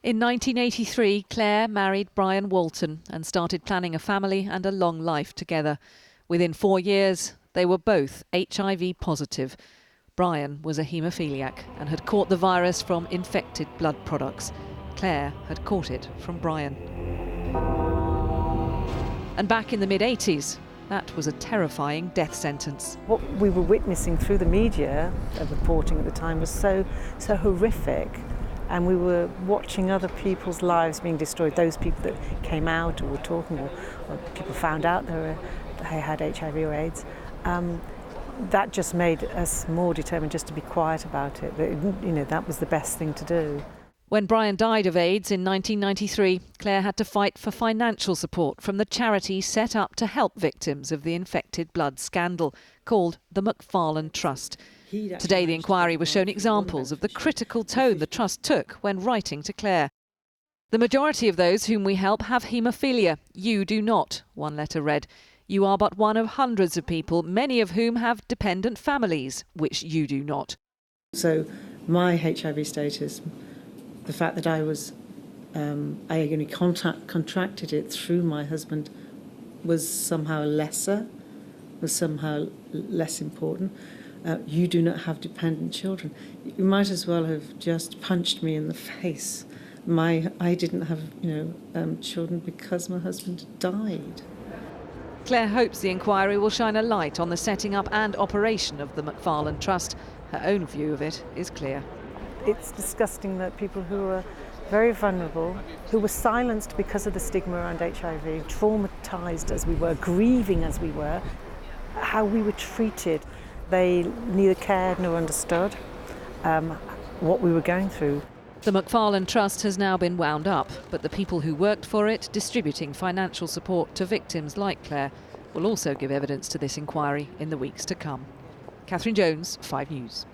In 1983, Clair married Brian Walton and started planning a family and a long life together. Within 4 years, they were both HIV positive. Brian was a haemophiliac and had caught the virus from infected blood products. Clair had caught it from Brian. And back in the mid-80s, that was a terrifying death sentence. What we were witnessing through the media, reporting at the time, was so horrific. And we were watching other people's lives being destroyed, those people that came out or were talking, or people found out they had HIV or AIDS. That just made us more determined just to be quiet about it. That was the best thing to do. When Brian died of AIDS in 1993, Clair had to fight for financial support from the charity set up to help victims of the infected blood scandal, called the McFarlane Trust. Today, the inquiry was shown examples of the critical tone the Trust took when writing to Clair. The majority of those whom we help have haemophilia. You do not, one letter read. You are but one of hundreds of people, many of whom have dependent families, which you do not. So my HIV status, the fact that I only contracted it through my husband, was somehow less important. You do not have dependent children. You might as well have just punched me in the face. I didn't have, children because my husband died. Clair hopes the inquiry will shine a light on the setting up and operation of the McFarlane Trust. Her own view of it is clear. It's disgusting that people who are very vulnerable, who were silenced because of the stigma around HIV, traumatised as we were, grieving as we were, how we were treated. They neither cared nor understood what we were going through. The McFarlane Trust has now been wound up, but the people who worked for it, distributing financial support to victims like Clair, will also give evidence to this inquiry in the weeks to come. Catherine Jones, 5 News.